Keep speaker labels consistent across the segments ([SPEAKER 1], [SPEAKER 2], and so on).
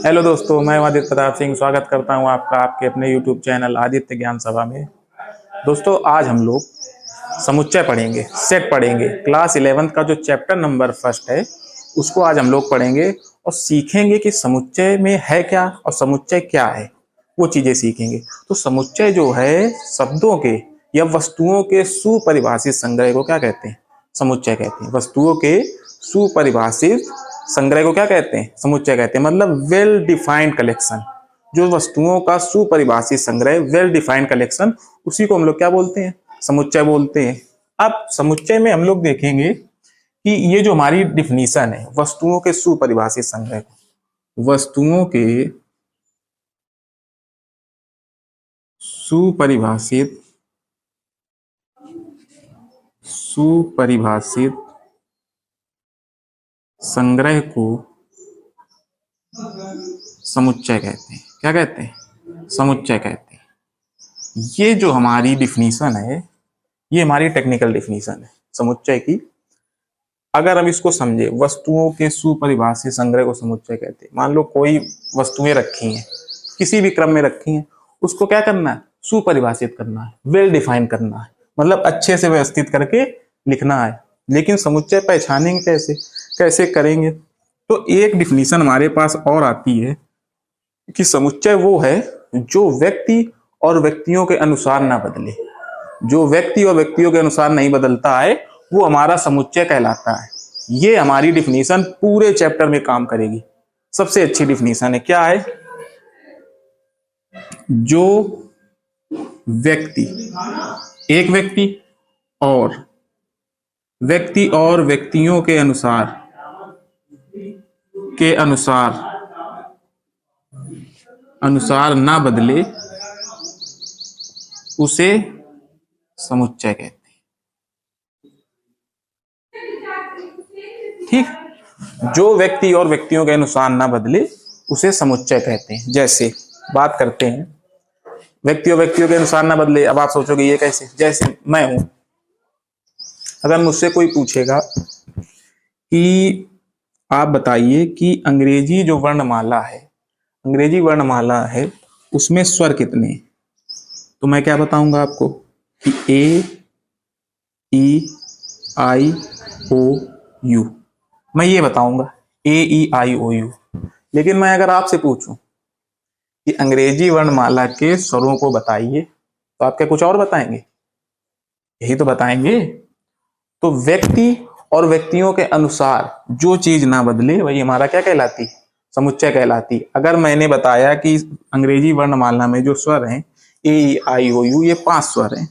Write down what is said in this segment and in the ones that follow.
[SPEAKER 1] Hello दोस्तों, मैं आदित्य प्रताप सिंह स्वागत करता हूं आपका आपके अपने यूट्यूब चैनल आदित्य ज्ञान सभा में। दोस्तों, आज हम लोग समुच्चय पढ़ेंगे, सेट पढ़ेंगे। क्लास 11th का जो चैप्टर नंबर फर्स्ट है उसको आज हम लोग पढ़ेंगे और सीखेंगे कि समुच्चय में है क्या और समुच्चय क्या है, वो चीजें सीखेंगे। तो समुच्चय जो है शब्दों के या वस्तुओं के सुपरिभाषित संग्रह को क्या कहते हैं? समुच्चय कहते हैं। वस्तुओं के सुपरिभाषित संग्रह को क्या कहते हैं? समुच्चय कहते हैं। मतलब वेल डिफाइंड कलेक्शन। जो वस्तुओं का सुपरिभाषित संग्रह, वेल डिफाइंड कलेक्शन, उसी को हम लोग क्या बोलते हैं? समुच्चय बोलते हैं। अब समुच्चय में हम लोग देखेंगे कि ये जो हमारी डिफिनीशन है वस्तुओं के सुपरिभाषित संग्रह, वस्तुओं के सुपरिभाषित सुपरिभाषित संग्रह को समुच्चय कहते हैं। क्या कहते हैं? समुच्चय कहते हैं। ये जो हमारी डिफिनीशन है ये हमारी टेक्निकल डिफिनीशन है समुच्चय की। अगर हम इसको समझे, वस्तुओं के सुपरिभाषित संग्रह को समुच्चय कहते हैं। मान लो कोई वस्तुएं रखी हैं, किसी भी क्रम में रखी हैं, उसको क्या करना है? सुपरिभाषित करना है, वेल डिफाइन करना है, मतलब अच्छे से व्यवस्थित करके लिखना है। लेकिन समुच्चय पहचानेंगे कैसे? कैसे करेंगे? तो एक डिफिनीशन हमारे पास और आती है कि समुच्चय वो है जो व्यक्ति और व्यक्तियों के अनुसार ना बदले। जो व्यक्ति और व्यक्तियों के अनुसार नहीं बदलता है वो हमारा समुच्चय कहलाता है। ये हमारी डिफिनीशन पूरे चैप्टर में काम करेगी। सबसे अच्छी डिफिनीशन है। क्या है? जो व्यक्ति, एक व्यक्ति और व्यक्तियों के अनुसार ना बदले उसे समुच्चय कहते हैं। ठीक? जो व्यक्ति और व्यक्तियों के अनुसार ना बदले उसे समुच्चय कहते हैं। जैसे बात करते हैं, व्यक्ति और व्यक्तियों के अनुसार ना बदले। अब आप सोचोगे ये कैसे? जैसे मैं हूं, अगर मुझसे कोई पूछेगा कि आप बताइए कि अंग्रेजी जो अंग्रेजी वर्णमाला है उसमें स्वर कितने हैं, तो मैं क्या बताऊंगा आपको कि ए, ई, आई, ओ, यू। मैं ये बताऊंगा ए, ई, आई, ओ, यू। लेकिन मैं अगर आपसे पूछूं कि अंग्रेजी वर्णमाला के स्वरों को बताइए, तो आप क्या कुछ और बताएंगे? यही तो बताएंगे। तो व्यक्ति और व्यक्तियों के अनुसार जो चीज ना बदले वही हमारा क्या कहलाती? समुच्चय कहलाती। अगर मैंने बताया कि अंग्रेजी वर्णमाला में जो स्वर हैं ए, ई, आई, ओ, यू, ये 5 स्वर हैं,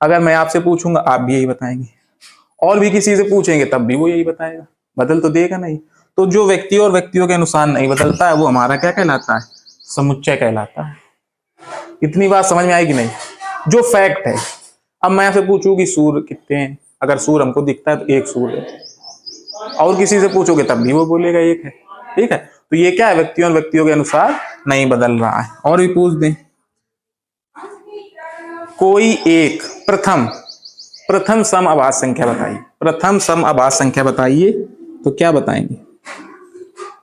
[SPEAKER 1] अगर मैं आपसे पूछूंगा आप भी यही बताएंगे, और भी किसी से पूछेंगे तब भी वो यही बताएगा, बदल तो देगा नहीं। तो जो व्यक्ति और व्यक्तियों के अनुसार नहीं बदलता है वो हमारा क्या कहलाता है? समुच्चय कहलाता है। इतनी बात समझ में आएगी नहीं? जो फैक्ट है। अब मैं आपसे पूछूं कि सूर कितने हैं, अगर सूर हमको दिखता है तो एक सूर है, और किसी से पूछोगे तब भी वो बोलेगा एक है। ठीक है? तो ये क्या है? व्यक्तियों और व्यक्तियों के अनुसार नहीं बदल रहा है। और भी पूछ दें, कोई एक प्रथम सम आभास संख्या बताइए। प्रथम सम आभास संख्या बताइए, तो क्या बताएंगे?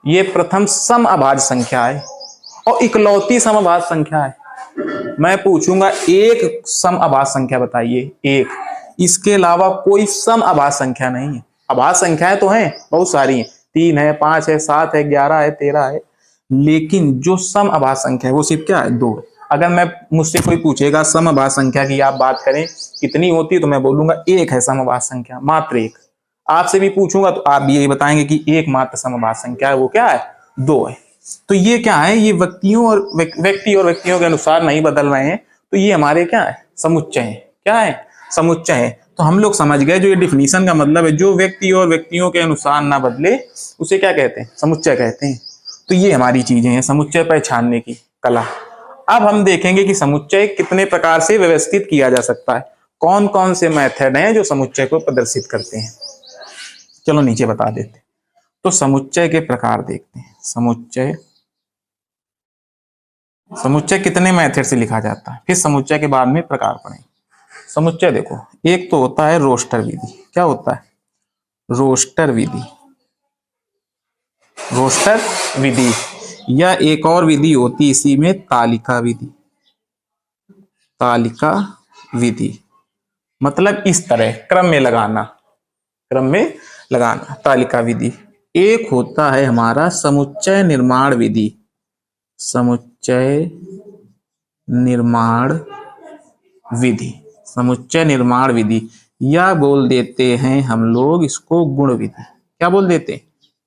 [SPEAKER 1] ये प्रथम सम आभाज्य संख्या है और इकलौती सम आभाज्य संख्या है। मैं पूछूंगा एक सम आभाज्य संख्या बताइए, एक। इसके अलावा कोई सम आभाज्य संख्या नहीं है। आभाज्य संख्याएं तो हैं, बहुत सारी हैं, 3 है, 5 है, 7 है, 11 है, 13 है, लेकिन जो सम आभाज्य संख्या है वो सिर्फ क्या है? 2 है। अगर मैं मुझसे कोई पूछेगा सम आभाज्य संख्या की आप बात करें कितनी होती है, तो मैं बोलूंगा एक है सम आभाज्य संख्या, मात्र एक। आपसे भी पूछूंगा तो आप भी यही बताएंगे कि एक मात्र सम आभाज्य संख्या है, वो क्या है? 2 है। तो ये क्या है? ये व्यक्ति और व्यक्तियों के अनुसार नहीं बदल रहे हैं, तो ये हमारे क्या है? समुच्चय है। क्या है? समुच्चय है। तो हम लोग समझ गए जो ये डिफिनीशन का मतलब है, जो व्यक्ति और व्यक्तियों के अनुसार ना बदले उसे क्या कहते हैं? समुच्चय कहते हैं। तो ये हमारी चीजें हैं समुच्चय पहचानने की कला। अब हम देखेंगे कि समुच्चय कितने प्रकार से व्यवस्थित किया जा सकता है, कौन कौन से मेथड हैं जो समुच्चय को प्रदर्शित करते हैं। चलो नीचे बता देते। तो समुच्चय के प्रकार देखते हैं। समुच्चय कितने मेथड से लिखा जाता है, फिर समुच्चय के बाद में प्रकार पढ़ेंगे। समुच्चय देखो, एक तो होता है रोस्टर विधि। क्या होता है? रोस्टर विधि। रोस्टर विधि, या एक और विधि होती इसी में, तालिका विधि। तालिका विधि मतलब इस तरह क्रम में लगाना, क्रम में लगाना, तालिका विधि। एक होता है हमारा समुच्चय निर्माण विधि, समुच्चय निर्माण विधि, समुच्चय निर्माण विधि, या बोल देते हैं हम लोग इसको गुण विधि। क्या बोल देते हैं?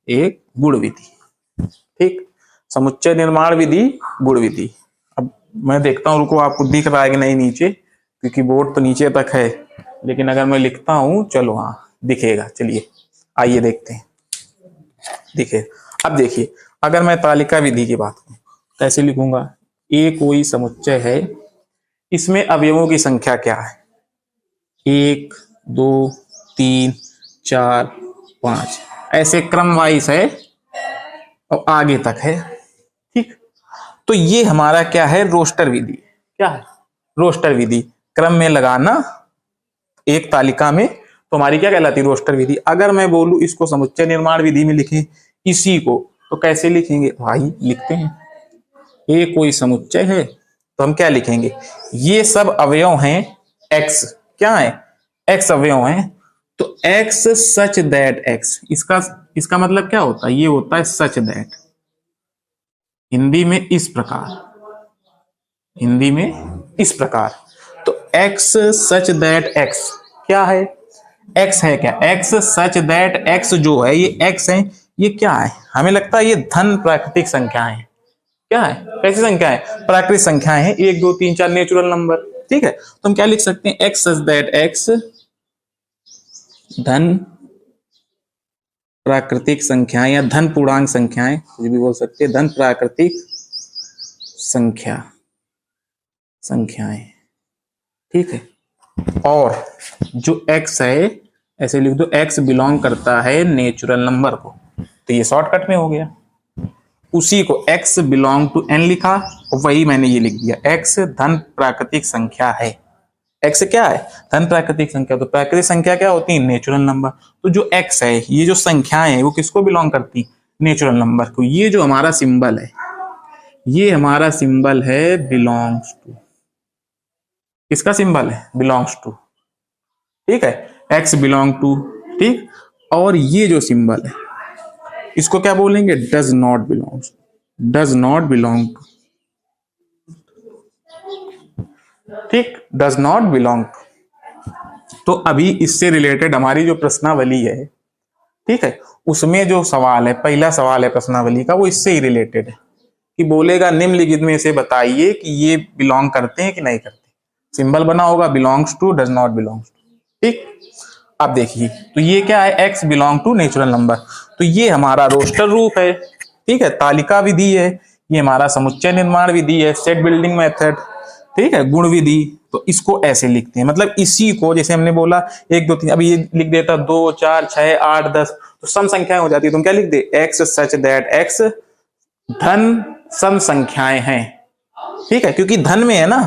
[SPEAKER 1] एक गुण विधि। ठीक, समुच्चय निर्माण विधि, गुण विधि। अब मैं देखता हूं, रुको आपको दिख रहा है कि नहीं नीचे, क्योंकि बोर्ड तो नीचे तक है, लेकिन अगर मैं लिखता हूं, चलो हाँ दिखेगा, चलिए आइए देखते हैं, दिखे। अब देखिए, अगर मैं तालिका विधि की बात करूं कैसे लिखूंगा? ए कोई समुच्चय है, इसमें अवयवों की संख्या क्या है? 1 2 3 4 5, ऐसे क्रम वाइज है और आगे तक है। ठीक, तो ये हमारा क्या है? रोस्टर विधि। क्या है? रोस्टर विधि, क्रम में लगाना एक तालिका में, तो हमारी क्या कहलाती है? रोस्टर विधि। अगर मैं बोलूं इसको समुच्चय निर्माण विधि में लिखें इसी को, तो कैसे लिखेंगे भाई? लिखते हैं, ए कोई समुच्चय है तो हम क्या लिखेंगे? ये सब अवयव हैं x, क्या है? x अवयव हैं, तो x सच दैट x, इसका मतलब क्या होता है? ये होता है सच दैट, हिंदी में इस प्रकार, हिंदी में इस प्रकार। तो x सच दैट x क्या है? x है क्या? x सच दैट x जो है, ये x है, ये क्या है? हमें लगता है ये धन प्राकृतिक संख्याएं। क्या है? कैसी संख्या है? प्राकृतिक संख्याएं हैं, 1 2 3 4 नेचुरल नंबर। ठीक है, तो हम क्या लिख सकते हैं? x सच दैट x धन प्राकृतिक संख्याएं, या धन पूर्णांक संख्याएं, कुछ भी बोल सकते हैं, धन प्राकृतिक संख्याएं। ठीक है, और जो x है, ऐसे लिख दो, x बिलोंग करता है नेचुरल नंबर को, तो ये शॉर्टकट में हो गया। उसी को x बिलोंग टू n लिखा, और वही मैंने ये लिख दिया, x धन प्राकृतिक संख्या है। x क्या है? धन प्राकृतिक संख्या। तो प्राकृतिक संख्या क्या होती है? Natural number. तो जो x है, ये जो संख्याएं हैं, वो किसको बिलोंग करती? नेचुरल नंबर को। ये जो हमारा सिंबल है, ये हमारा सिंबल है बिलोंग्स टू। किसका सिंबल है? Belongs to. ठीक है, x बिलोंग टू। ठीक, और ये जो सिंबल है, इसको क्या बोलेंगे? Does not belongs, does not belong to. ठीक, डज नॉट बिलोंग टू। तो अभी इससे रिलेटेड हमारी जो प्रश्नावली है, ठीक है, उसमें जो सवाल है, पहला सवाल है प्रश्नावली का, वो इससे ही रिलेटेड है कि बोलेगा निम्नलिखित में से बताइए कि ये बिलोंग करते हैं कि नहीं करते। सिंबल बना होगा belongs to, does not belongs to. ठीक, अब देखिए, तो ये क्या है? x belong to natural number, तो ये हमारा रोस्टर रूप है। ठीक है, तालिका विधि है, ये हमारा समुच्चय निर्माण विधि है, सेट बिल्डिंग मेथड। ठीक है, गुण विधि, तो इसको ऐसे लिखते हैं, मतलब इसी को, जैसे हमने बोला 1 2 3, अभी ये लिख देता 2 4 6 8 10, तो सम संख्याएं हो जाती है। तुम क्या लिख दे? x सच दैट x धन सम संख्याएं हैं। ठीक है, क्योंकि धन में है ना,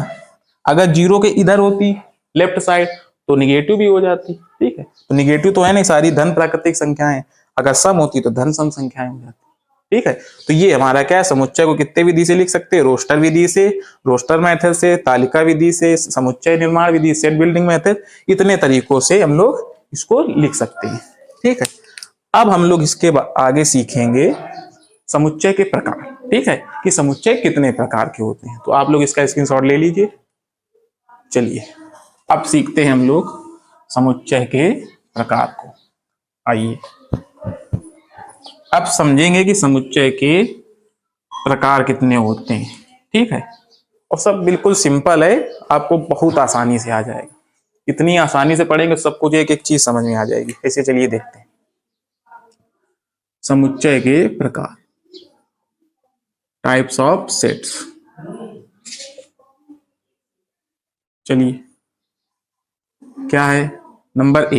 [SPEAKER 1] अगर जीरो के इधर होती लेफ्ट साइड तो निगेटिव भी हो जाती। ठीक है, तो निगेटिव तो है नहीं, सारी धन प्राकृतिक संख्याएं, अगर सम होती तो धन सम संख्याएं हो जाती। ठीक है, तो ये हमारा क्या है? समुच्चय को कितने विधि से लिख सकते हैं? रोस्टर विधि से, रोस्टर मेथड से, तालिका विधि से, समुच्चय निर्माण विधि, सेट बिल्डिंग मेथड, इतने तरीकों से हम लोग इसको लिख सकते हैं। ठीक है, अब हम लोग इसके आगे सीखेंगे समुच्चय के प्रकार। ठीक है, कि समुच्चय कितने प्रकार के होते हैं, तो आप लोग इसका स्क्रीनशॉट ले लीजिए। चलिए अब सीखते हैं हम लोग समुच्चय के प्रकार को। आइए अब समझेंगे कि समुच्चय के प्रकार कितने होते हैं। ठीक है, और सब बिल्कुल सिंपल है, आपको बहुत आसानी से आ जाएगा। इतनी आसानी से पढ़ेंगे सब कुछ, एक एक चीज समझ में आ जाएगी। ऐसे चलिए देखते हैं समुच्चय के प्रकार, टाइप्स ऑफ सेट्स। चलिए क्या है? नंबर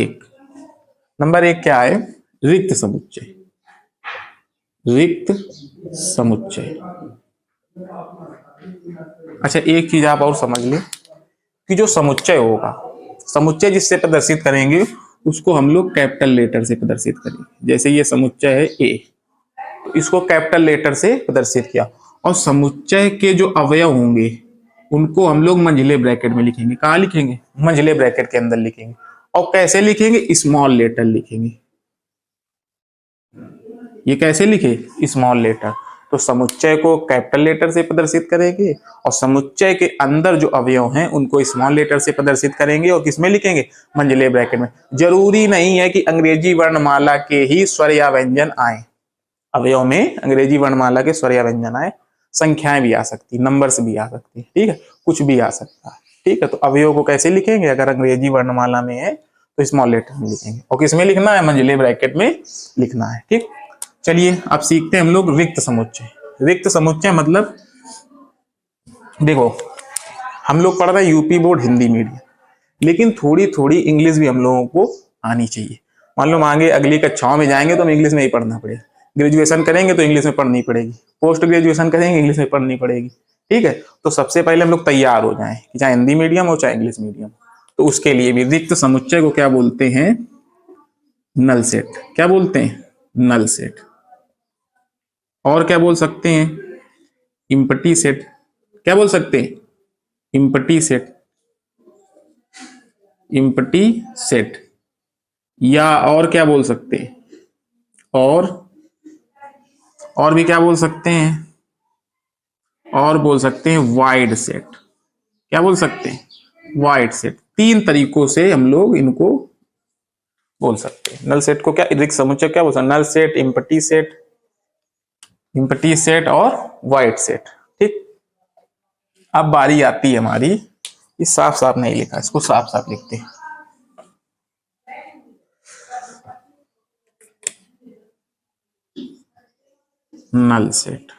[SPEAKER 1] एक क्या है? रिक्त समुच्चय। रिक्त समुच्चय। अच्छा, एक चीज आप और समझ लें कि जो समुच्चय होगा, समुच्चय जिससे प्रदर्शित करेंगे उसको हम लोग कैपिटल लेटर से प्रदर्शित करेंगे। जैसे ये समुच्चय है ए, तो इसको कैपिटल लेटर से प्रदर्शित किया। और समुच्चय के जो अवयव होंगे उनको हम लोग मंझले ब्रैकेट में लिखेंगे। कहाँ लिखेंगे? मंझले ब्रैकेट के अंदर लिखेंगे। और कैसे लिखेंगे? स्मॉल लेटर लिखेंगे। ये कैसे लिखे? Small letter. तो समुच्चय को कैपिटल लेटर से प्रदर्शित करेंगे और समुच्चय के अंदर जो अवयव हैं उनको स्मॉल लेटर से प्रदर्शित करेंगे। और किसमें लिखेंगे? मंझले ब्रैकेट में। जरूरी नहीं है कि अंग्रेजी वर्णमाला के ही स्वर या व्यंजन आए। अवयव में अंग्रेजी वर्णमाला के स्वर या व्यंजन आए, संख्याएं भी आ सकती, नंबर्स भी आ सकती, ठीक है, कुछ भी आ सकता है, ठीक है। तो अवयव को कैसे लिखेंगे? अगर अंग्रेजी वर्णमाला में है तो स्मॉल लेटर में लिखेंगे। और किसमें लिखना है? मंझले ब्रैकेट में लिखना है, ठीक। चलिए अब सीखते हैं हम लोग रिक्त समुच्चय। रिक्त समुच्चय मतलब देखो, हम लोग पढ़ रहे हैं यूपी बोर्ड हिंदी मीडियम, लेकिन थोड़ी थोड़ी इंग्लिश भी हम लोगों को आनी चाहिए। मान लो आगे अगली कक्षाओं में जाएंगे तो हमें इंग्लिश में ही पढ़ना पड़ेगा। ग्रेजुएशन करेंगे तो इंग्लिश में पढ़नी पड़ेगी, पोस्ट ग्रेजुएशन करेंगे इंग्लिश में पढ़नी पड़ेगी, ठीक है। तो सबसे पहले हम लोग तैयार हो जाएं कि चाहे हिंदी मीडियम हो चाहे इंग्लिश मीडियम। तो उसके लिए भी रिक्त समुच्चय को क्या बोलते हैं? Null set. क्या बोलते हैं? Null set. और क्या बोल सकते हैं? Empty set. क्या बोल सकते हैं? Empty set. Empty set. या और क्या बोल सकते हैं? और भी क्या बोल सकते हैं? और बोल सकते हैं वाइड सेट। क्या बोल सकते हैं? Wide set. तीन तरीकों से हम लोग इनको बोल सकते हैं। नल सेट को क्या रिक्त समुच्चय क्या बोल सकते हैं? नल सेट, इम्पटी सेट और वाइड सेट, ठीक। अब बारी आती है हमारी, ये साफ साफ नहीं लिखा, इसको साफ साफ लिखते हैं। Null set.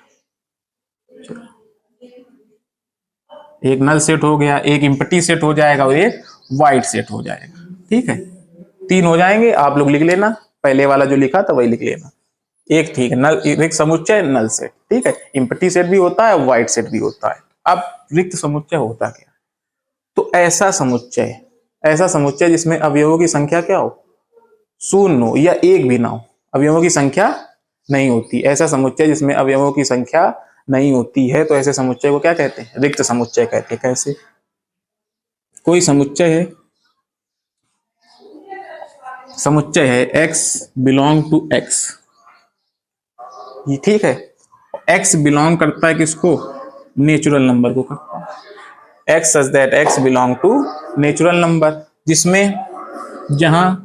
[SPEAKER 1] एक नल सेट हो गया, एक इम्पटी सेट हो जाएगा और एक वाइड सेट हो जाएगा, ठीक है। तीन हो जाएंगे, आप लोग लिख लेना, पहले वाला जो लिखा था वही लिख लेना। एक ठीक है, नल रिक्त समुच्चय नल सेट, ठीक है। इम्पटी सेट भी होता है, वाइड सेट भी होता है। अब रिक्त समुच्चय होता क्या? तो ऐसा समुच्चय जिसमें अवयवों की संख्या क्या हो? शून्य हो या एक भी ना हो, अवयवों की संख्या नहीं होती, ऐसा समुच्चय जिसमें अवयवों की संख्या नहीं होती है, तो ऐसे समुच्चय को क्या कहते हैं? रिक्त समुच्चय कहते हैं। कैसे? कोई समुच्चय है x बिलोंग टू x, ये ठीक है। x बिलोंग करता है किसको? नेचुरल नंबर को करता है। x such that x belong to natural number, जिसमें जहां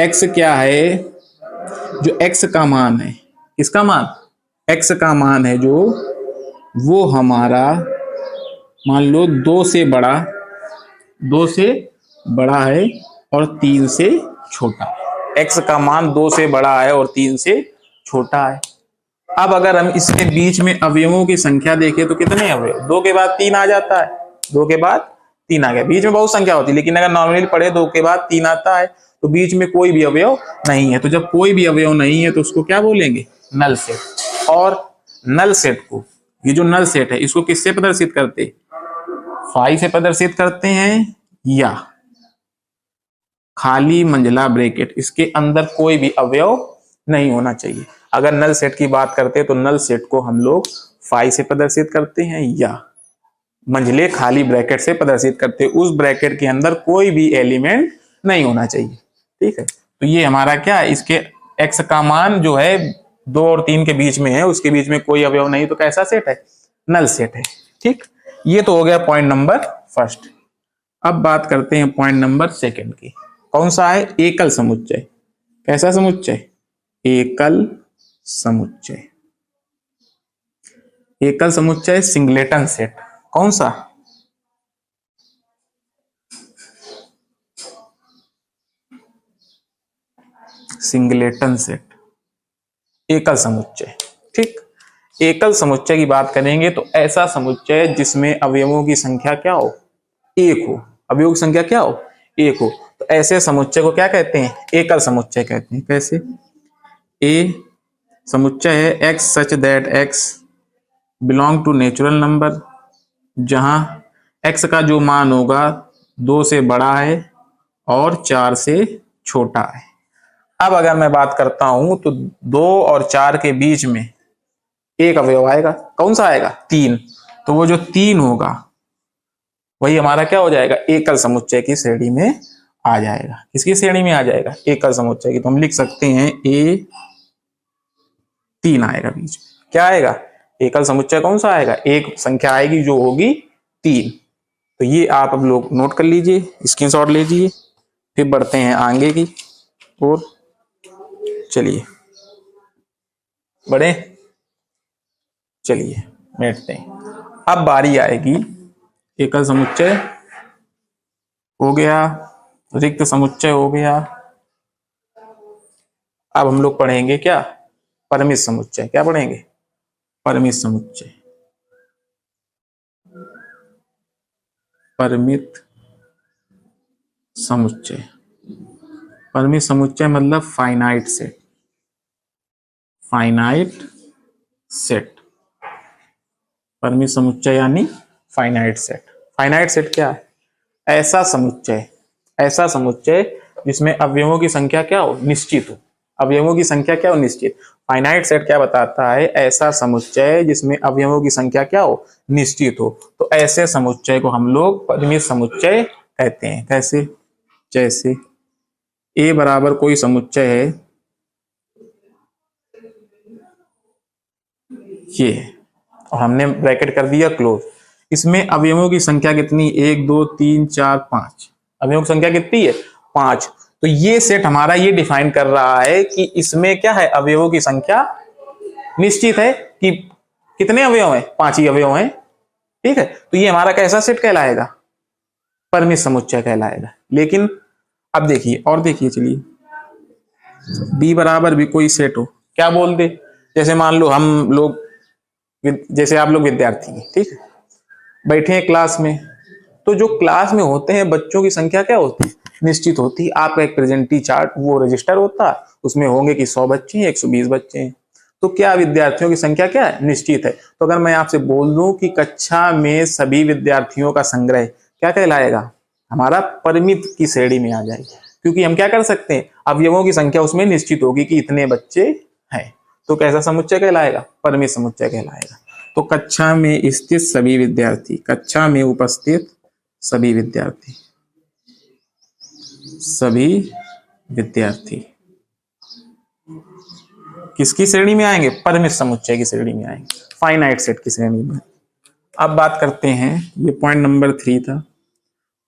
[SPEAKER 1] x क्या है, जो x का मान है, किसका मान? x का मान है जो, वो हमारा मान लो 2 से बड़ा है और 3 से छोटा है। x का मान 2 से बड़ा है और 3 से छोटा है। अब अगर हम इसके बीच में अवयवों की संख्या देखें तो कितने अवयव? 2 के बाद 3 आ जाता है, 2 के बाद 3 आ गया। बीच में बहुत संख्या होती है, लेकिन अगर नॉर्मली पढ़े 2 के बाद 3 आता है, तो बीच में कोई भी अवयव नहीं है। तो जब कोई भी अवयव नहीं है तो उसको क्या बोलेंगे? Null set. और नल सेट को, ये जो नल सेट है इसको किससे प्रदर्शित करते हैं? फाई से प्रदर्शित करते हैं, या खाली मंझला ब्रैकेट, इसके अंदर कोई भी अवयव नहीं होना चाहिए। अगर नल सेट की बात करते हैं तो नल सेट को हम लोग फाई से प्रदर्शित करते हैं या मंझले खाली ब्रैकेट से प्रदर्शित करते हैं। उस ब्रैकेट के अंदर कोई भी एलिमेंट नहीं होना चाहिए, ठीक है। तो ये हमारा क्या है, इसके x का मान जो है 2 और 3 के बीच में है, उसके बीच में कोई अवयव नहीं, तो कैसा सेट है? नल सेट है, ठीक। ये तो हो गया पॉइंट नंबर फर्स्ट। अब बात करते हैं पॉइंट नंबर सेकंड की। कौन सा है? एकल समुच्चय। कैसा समुच्चय? एकल समुच्चय। एकल समुच्चय सिंगलेटन सेट। कौन सा? सिंगलेटन सेट, एकल समुच्चय, ठीक। एकल समुच्चय की बात करेंगे तो ऐसा समुच्चय जिसमें अवयवों की संख्या क्या हो? 1 हो। अवयवों की संख्या क्या हो? 1 हो। तो ऐसे समुच्चय को क्या कहते हैं? एकल समुच्चय कहते हैं। कैसे? ए समुच्चय है x such that x belong to natural number, जहां x का जो मान होगा 2 से बड़ा है और 4 से छोटा है। अब अगर मैं बात करता हूं तो 2 और 4 के बीच में एक अवयव आएगा, कौन सा आएगा? 3। तो वो जो 3 होगा वही हमारा क्या हो जाएगा? एकल समुच्चय की श्रेणी में आ जाएगा। किसकी श्रेणी में आ जाएगा? एकल समुच्चय की। तो हम लिख सकते हैं A3 आएगा बीच में। क्या आएगा? एकल समुच्चय कौन सा आएगा? एक संख्या आएगी जो होगी 3। तो ये आप अब लोग नोट कर लीजिए, स्क्रीनशॉट लीजिए। फिर बढ़ते हैं आगे की और चलिए बढ़े, चलिए बैठते हैं। अब बारी आएगी एकल समुच्चय हो गया, रिक्त समुच्चय हो गया। अब हम लोग पढ़ेंगे क्या? परिमित समुच्चय। क्या पढ़ेंगे? परिमित समुच्चय। परिमित समुच्चय। परिमित समुच्चय मतलब फाइनाइट सेट। Finite set. परिमित समुच्चय यानी फाइनाइट सेट। फाइनाइट सेट क्या है? ऐसा समुच्चय, ऐसा समुच्चय जिसमें अवयवों की संख्या क्या हो? निश्चित हो। अवयवों की संख्या क्या हो? निश्चित। फाइनाइट सेट क्या बताता है? ऐसा समुच्चय जिसमें अवयवों की संख्या क्या हो? निश्चित हो। तो ऐसे समुच्चय को हम लोग परिमित समुच्चय कहते हैं। कैसे? जैसे A बराबर कोई समुच्चय है, ये है, और हमने ब्रैकेट कर दिया क्लोज। इसमें अवयवों की संख्या कितनी? 1 2 3 4 5। अवयवों की संख्या कितनी है? 5। तो ये सेट हमारा ये डिफाइन कर रहा है कि इसमें क्या है? अवयवों की संख्या निश्चित है। कि कितने अवयव हैं? 5 ही अवयव हैं। ठीक है, तो ये हमारा कैसा सेट कहलाएगा? परिमित समुच्चय कहलाएगा। लेकिन अब देखिए, और देखिए, चलिए B बराबर भी कोई सेट हो, क्या बोल दे? जैसे मान लो हम लोग, जैसे आप लोग विद्यार्थी हैं, ठीक है, बैठे हैं क्लास में। तो जो क्लास में होते हैं बच्चों की संख्या क्या होती है? निश्चित होती है। आपका एक प्रेजेंटी चार्ट वो रजिस्टर होता है, उसमें होंगे कि 100 बच्चे हैं, 120 बच्चे हैं। तो क्या विद्यार्थियों की संख्या क्या है? निश्चित है। तो अगर मैं आपसे बोल दूं कि कक्षा में सभी विद्यार्थियों का संग्रह क्या कहलाएगा? हमारा परिमित की श्रेणी में आ जाएगा। क्योंकि हम क्या कर सकते हैं? अवयवों की संख्या उसमें निश्चित होगी कि इतने बच्चे हैं। तो कैसा समुच्चय कहलाएगा? परिमित समुच्चय कहलाएगा। तो कक्षा में स्थित सभी विद्यार्थी, कक्षा में उपस्थित सभी विद्यार्थी, सभी विद्यार्थी किसकी श्रेणी में आएंगे? परिमित समुच्चय की श्रेणी में आएंगे, फाइनाइट सेट की श्रेणी में। अब बात करते हैं, ये पॉइंट नंबर 3 था।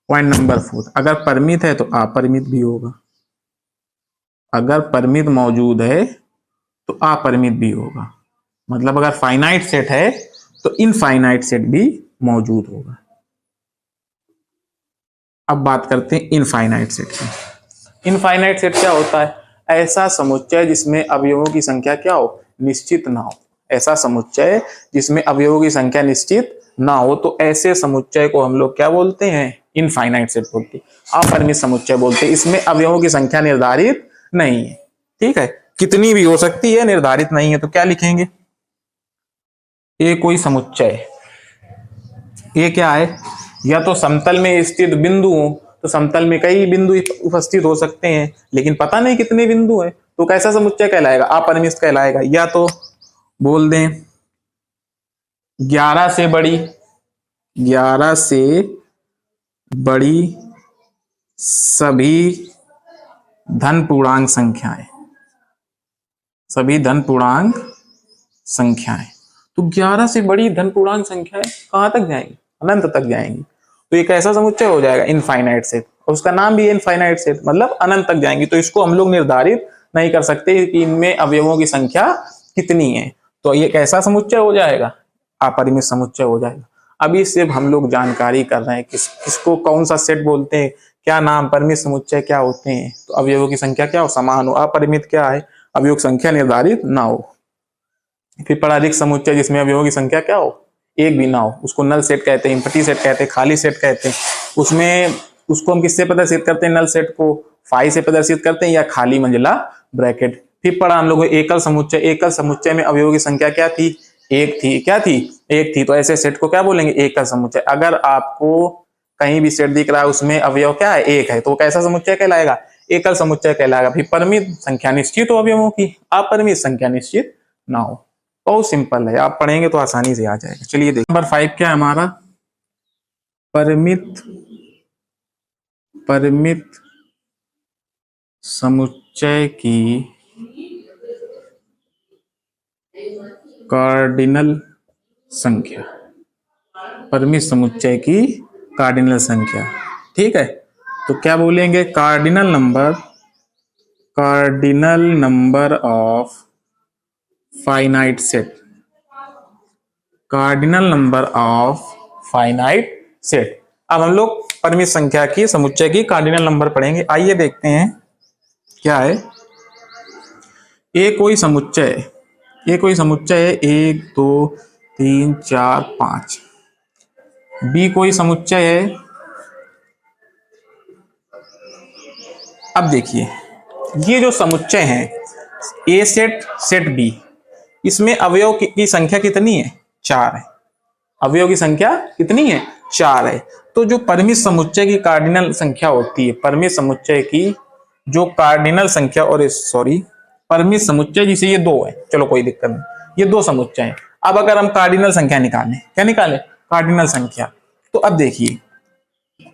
[SPEAKER 1] पॉइंट नंबर 4, अगर परिमित है तो अपरिमित भी होगा। अगर परिमित मौजूद है तो अपरिमित भी होगा। मतलब अगर फाइनाइट सेट है तो इनफाइनाइट सेट भी मौजूद होगा। अब बात करते हैं इनफाइनाइट सेट की। इनफाइनाइट सेट क्या होता है? ऐसा समुच्चय जिसमें अवयवों की संख्या क्या हो? निश्चित ना हो। ऐसा समुच्चय जिसमें अवयवों की संख्या निश्चित ना हो, तो ऐसे समुच्चय को हम लोग क्या बोलते हैं? इनफाइनाइट सेट बोलते हैं, अपरिमित समुच्चय बोलते हैं। इसमें अवयवों की संख्या निर्धारित नहीं है। ठीक है, कितनी भी हो सकती है, निर्धारित नहीं है। तो क्या लिखेंगे? ये कोई समुच्चय, ये क्या है? या तो समतल में स्थित बिंदु हो, तो समतल में कई बिंदु उपस्थित हो सकते हैं, लेकिन पता नहीं कितने बिंदु हैं, तो कैसा समुच्चय कहलाएगा? अपरिमित कहलाएगा। या तो बोल दें 11 से बड़ी, 11 से बड़ी सभी धन पूर्णांक संख्याएं, सभी धन पूर्णांक संख्याएं। तो 11 से बड़ी धन पूर्णांक संख्याएं कहां तक जाएंगी? अनंत तक जाएंगी। तो ये कैसा समुच्चय हो जाएगा? Infinite set. और उसका नाम भी है इनफाइनाइट सेट, मतलब अनंत तक जाएंगी। तो इसको हम लोग निर्धारित नहीं कर सकते कि इनमें अवयवों की संख्या कितनी है। तो ये कैसा समुच्चय हो जाएगा? अपरिमित समुच्चय हो जाएगा। अभी सिर्फ हम लोग जानकारी कर रहे हैं किसको कौन सा सेट बोलते हैं, क्या नाम, परिमित समुच्चय क्या होते हैं। तो अवयवों की संख्या क्या हो? समान हो। अपरिमित क्या है? अवयव की संख्या निर्धारित ना हो। फिर परारिक्त समुच्चय जिसमें अवयवों की संख्या क्या हो? एक भी ना हो, उसको नल सेट कहते हैं, एम्प्टी सेट कहते हैं, खाली सेट कहते हैं। उसमें उसको हम किससे प्रदर्शित करते हैं? नल सेट को फाई से प्रदर्शित करते हैं, या खाली मंजिला ब्रैकेट। फिर पढ़ा हम लोग एकल समुच्चय। एकल समुच्चय में अवयवों की संख्या क्या थी? एक थी। क्या थी? एक थी। तो ऐसे सेट को क्या बोलेंगे? एकल समुच्चय। अगर आपको कहीं भी सेट दिख रहा है उसमें अवयव क्या है? एक है, तो कैसा समुच्चय कहलाएगा? एकल समुच्चय कहलाएगा। फिर परिमित संख्या निश्चित हो अवयवों की, अपरिमित संख्या निश्चित ना हो। बहुत सिंपल है, आप पढ़ेंगे तो आसानी से आ जाएगा। चलिए देखिए नंबर 5 क्या है हमारा, परिमित समुच्चय की कार्डिनल संख्या, परिमित समुच्चय की कार्डिनल संख्या। ठीक है, तो क्या बोलेंगे, cardinal number of finite set, cardinal number of finite set. अब हम लोग परिमित संख्या की समुच्चय की कार्डिनल नंबर पढ़ेंगे। आइए देखते हैं क्या है। ए कोई समुच्चय है 1 2 3 4 5। बी कोई समुच्चय है। अब देखिए ये जो समुच्चय है ए सेट बी, इसमें अवयव की संख्या कितनी है, 4 है। अवयव की संख्या कितनी है, 4 है। तो जो परिमित समुच्चय की कार्डिनल संख्या होती है, परिमित समुच्चय की जो कार्डिनल संख्या, और सॉरी परिमित समुच्चय जिसे ये 2 है, चलो कोई दिक्कत नहीं, ये 2 समुच्चय है। अब अगर हम कार्डिनल संख्या निकालें, क्या निकालें, कार्डिनल संख्या, तो अब देखिए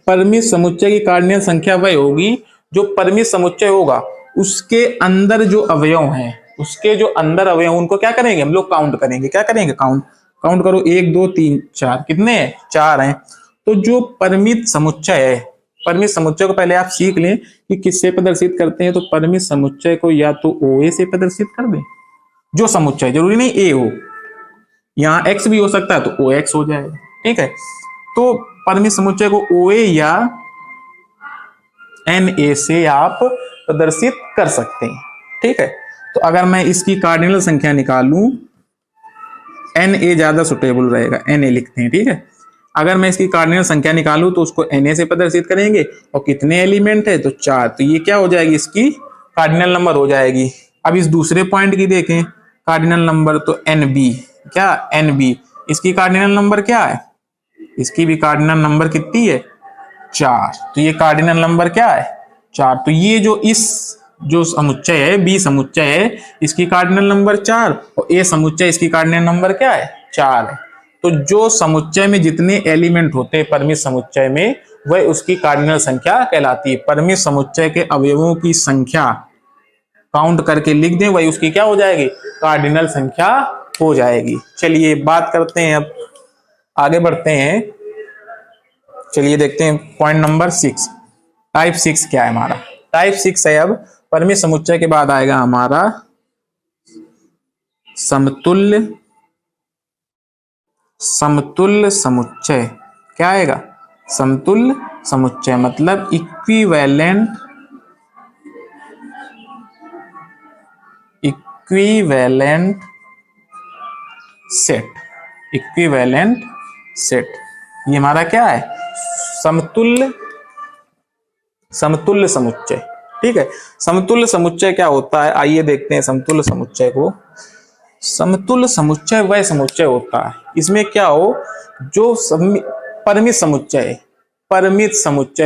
[SPEAKER 1] परिमित समुच्चय की कार्डिनल संख्या वह होगी जो परिमित समुच्चय होगा उसके अंदर जो अवयव हैं, उसके जो अंदर अवयव उनको क्या करेंगे हम लोग, काउंट करेंगे। क्या करेंगे, काउंट करो, 1 2 3 4, कितने हैं, 4 हैं। तो जो परिमित समुच्चय है, परिमित समुच्चय को पहले आप सीख लें कि किससे प्रदर्शित करते हैं। तो परिमित समुच्चय को या तो OA से प्रदर्शित कर दें, जो समुच्चय, जरूरी नहीं A हो, यहाँ X भी हो सकता है तो OX हो जाएगा। ठीक है, तो परिमित समुच्चय को OA या NA से आप प्रदर्शित कर सकते हैं। ठीक है, तो अगर मैं इसकी कार्डिनल संख्या निकालूं, NA ज्यादा सुटेबल रहेगा, NA लिखते हैं। ठीक है, अगर मैं इसकी कार्डिनल संख्या निकालूं तो उसको NA से प्रदर्शित करेंगे, और कितने एलिमेंट है, तो 4, तो ये क्या हो जाएगी, इसकी कार्डिनल नंबर हो जाएगी। अब इस दूसरे पॉइंट की देखें, कार्डिनल नंबर, तो NB, क्या NB, इसकी कार्डिनल नंबर क्या है, इसकी भी कार्डिनल नंबर कितनी है, 4, तो ये कार्डिनल नंबर क्या है, 4। तो ये जो समुच्चय है, बी समुच्चय है, इसकी कार्डिनल नंबर 4, और ए समुच्चय, इसकी कार्डिनल नंबर क्या है, 4 है। तो जो समुच्चय में जितने एलिमेंट होते हैं परिमित समुच्चय में, वह उसकी कार्डिनल संख्या कहलाती है। परिमित समुच्चय के अवयवों की संख्या काउंट करके लिख दें, वही उसकी क्या हो जाएगी, कार्डिनल संख्या हो जाएगी। चलिए बात करते हैं, अब आगे बढ़ते हैं। चलिए देखते हैं पॉइंट नंबर 6, टाइप 6 क्या है हमारा। टाइप 6 है, अब परिमित समुच्चय के बाद आएगा हमारा समतुल्य समुच्चय। क्या आएगा, समतुल्य समुच्चय, मतलब इक्विवेलेंट सेट। ये हमारा क्या है, समतुल्य समुच्चय। ठीक है, समतुल्य समुच्चय क्या होता है, आइए देखते हैं समतुल्य समुच्चय को। समतुल्य समुच्चय वह समुच्चय होता है, इसमें क्या हो, जो परिमित समुच्चय,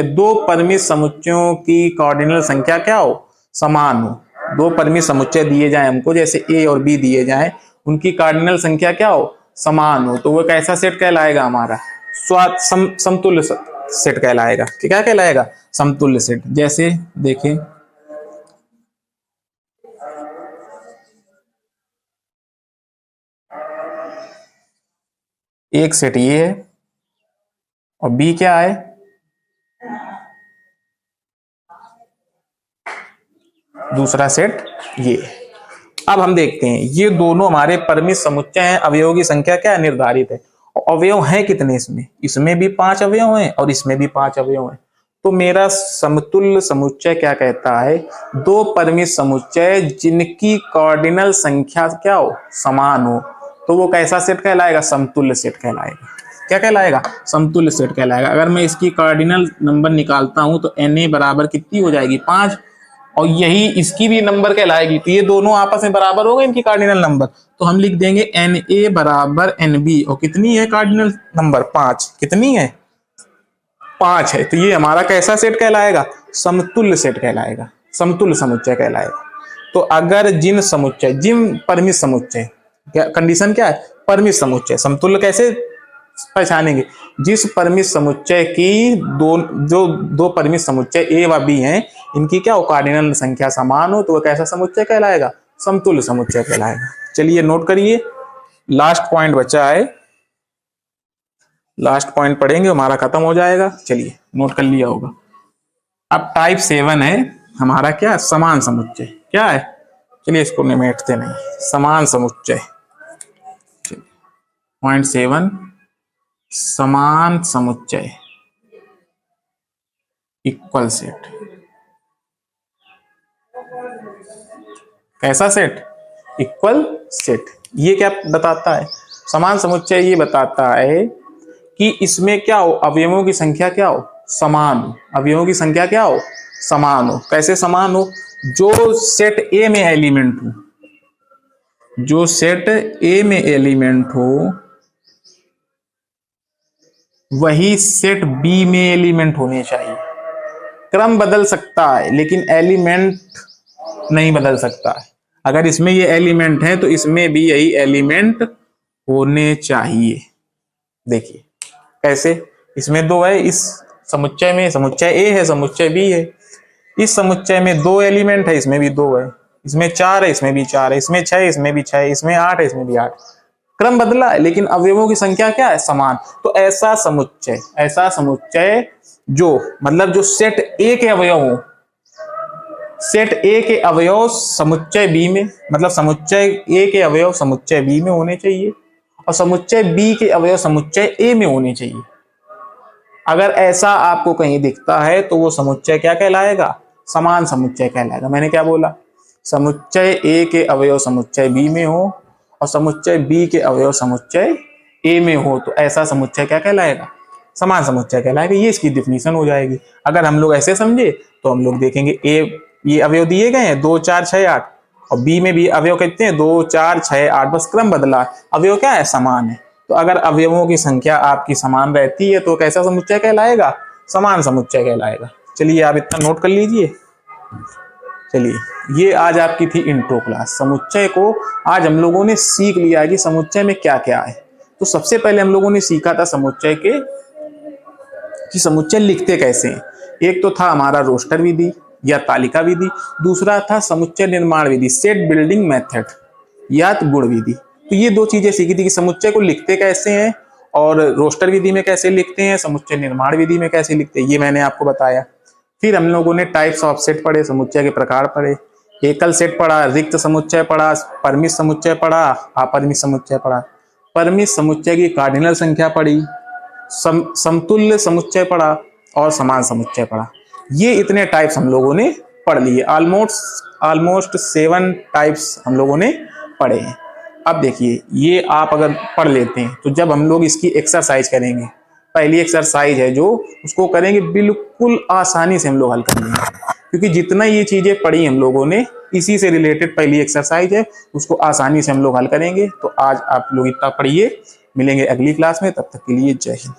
[SPEAKER 1] दो परिमित समुच्चयों की कार्डिनल संख्या क्या हो, समान हो। दो परिमित समुच्चय दिए जाए हमको, जैसे A और B दिए जाए, उनकी कार्डिनल संख्या क्या हो, समान हो, तो वो कैसा सेट कहलाएगा, हमारा समतुल्य सेट कहलाएगा। क्या कहलाएगा, समतुल्य सेट। जैसे देखें, एक सेट ये है और B क्या है, दूसरा सेट ये। अब हम देखते हैं, ये दोनों हमारे परिमित समुच्चय हैं, अवयवों की संख्या क्या है, निर्धारित है। अवयव हैं कितने, इसमें भी 5 अवयव हैं और इसमें भी 5 अवयव हैं। तो मेरा समतुल्य समुच्चय क्या कहता है, दो परिमित समुच्चय जिनकी कार्डिनल संख्या क्या हो, समान हो, तो वो कैसा सेट कहलाएगा, समतुल्य सेट कहलाएगा। क्या कहलाएगा, समतुल्य सेट कहलाएगा। अगर मैं इसकी कार्डिनल नंबर निकालता हूं तो Na बराबर कितनी हो जाएगी, 5, और यही इसकी भी नंबर कहलाएगी। तो ये दोनों आपस में बराबर हो गए इनकी कार्डिनल नंबर, तो हम लिख देंगे Na बराबर Nb, और कितनी है कार्डिनल नंबर, 5, कितनी है, 5 है। तो ये हमारा कैसा सेट कहलाएगा, समतुल्य सेट कहलाएगा। समतुल्य समुच्चय कहलाएगा। तो अगर जिन समुच्चय, जिन परिमित समुच्चय, क्या कंडीशन क्या है, परिमित समुच्चय, समतुल्य कैसे पहचानेंगे, जिस परिमित समुच्चय की दो परिमित समुच्चय ए व बी हैं, इनकी क्या हो, कार्डिनल संख्या समान हो, तो वह कैसा समुच्चय कहलाएगा, समतुल्य समुच्चय कहलाएगा। चलिए नोट करिए, लास्ट पॉइंट बचा है, लास्ट पॉइंट पढ़ेंगे, हमारा खत्म हो जाएगा। चलिए नोट कर लिया होगा। अब टाइप 7 है हमारा क्या, समान समुच्चय। क्या है, चलिए इसको निमेटते नहीं, समान समुच्चय। पॉइंट 7, समान समुच्चय, इक्वल सेट। कैसा सेट, इक्वल सेट। ये क्या बताता है, समान समुच्चय ये बताता है कि इसमें क्या हो, अवयवों की संख्या क्या हो, समान हो। अवयवों की संख्या क्या हो, समान हो। कैसे समान हो, जो सेट ए में एलिमेंट हो, जो सेट ए में एलिमेंट हो वही सेट बी में एलिमेंट होने चाहिए। क्रम बदल सकता है लेकिन एलिमेंट नहीं बदल सकता है। अगर इसमें ये एलिमेंट है तो इसमें भी यही एलिमेंट होने चाहिए। देखिए कैसे, इसमें दो है, इस समुच्चय में समुच्चय ए है, समुच्चय बी है। इस समुच्चय में 2 एलिमेंट है, इसमें भी 2 है। इसमें 4 है, इसमें भी 4 है। इसमें 6 है, इसमें भी 6 है। इसमें 8 है, इसमें भी 8। क्रम बदला है लेकिन अवयवों की संख्या क्या है, समान। तो ऐसा समुच्चय जो मतलब जो सेट ए के अवयव हो, सेट ए के अवयव समुच्चय बी में, मतलब समुच्चय ए के अवयव समुच्चय बी में होने चाहिए और समुच्चय बी के अवयव समुच्चय ए में होने चाहिए। अगर ऐसा आपको कहीं दिखता है तो वो समुच्चय क्या कहलाएगा, समान समुच्चय कहलाएगा। मैंने क्या बोला, समुच्चय ए के अवयव समुच्चय बी में हो और समुच्चय बी के अवयव समुच्चय ए में हो तो ऐसा समुच्चय क्या कहलाएगा, समान समुच्चय कहलाएगा। ये इसकी डिफिनीशन हो जाएगी। अगर हम लोग ऐसे समझे तो हम लोग देखेंगे ए ये अवयव दिए गए हैं 2 4 6 8 और बी में भी अवयव कहते हैं 2 4 6 8, बस क्रम बदला, अवयव क्या है, समान है। तो अगर अवयवों की संख्या आपकी समान रहती है तो कैसा समुच्चय कहलाएगा, समान समुच्चय कहलाएगा। चलिए आप इतना नोट कर लीजिए। चलिए ये आज आपकी थी इंट्रो क्लास। समुच्चय को आज हम लोगों ने सीख लिया है कि समुच्चय में क्या क्या है। तो सबसे पहले हम लोगों ने सीखा था समुच्चय के कि समुच्चय लिखते कैसे हैं। एक तो था हमारा रोस्टर विधि या तालिका विधि, दूसरा था समुच्चय निर्माण विधि, सेट बिल्डिंग मेथड या गुण विधि। तो ये 2 चीजें सीखी थी कि समुच्चय को लिखते कैसे हैं और रोस्टर विधि में कैसे लिखते हैं, समुच्चय निर्माण विधि में कैसे लिखते हैं, ये मैंने आपको बताया। फिर हम लोगों ने टाइप्स ऑफ सेट पढ़े, समुच्चय के प्रकार पढ़े, एकल सेट पढ़ा, रिक्त समुच्चय पढ़ा, परिमित समुच्चय पढ़ा, अपरिमित समुच्चय पढ़ा, परिमित समुच्चय की कार्डिनल संख्या पढ़ी, समतुल्य समुच्चय पढ़ा और समान समुच्चय पढ़ा। ये इतने टाइप्स हम लोगों ने पढ़ लिए। ऑलमोस्ट 7 टाइप्स हम लोगों ने पढ़े हैं। अब देखिए ये आप अगर पढ़ लेते हैं तो जब हम लोग इसकी एक्सरसाइज करेंगे, पहली एक्सरसाइज है जो उसको करेंगे बिल्कुल आसानी से हम लोग हल कर लेंगे, क्योंकि जितना ये चीजें पढ़ी हम लोगों ने इसी से रिलेटेड पहली एक्सरसाइज है, उसको आसानी से हम लोग हल करेंगे। तो आज आप लोग इतना पढ़िए, मिलेंगे अगली क्लास में, तब तक के लिए जय हिंद।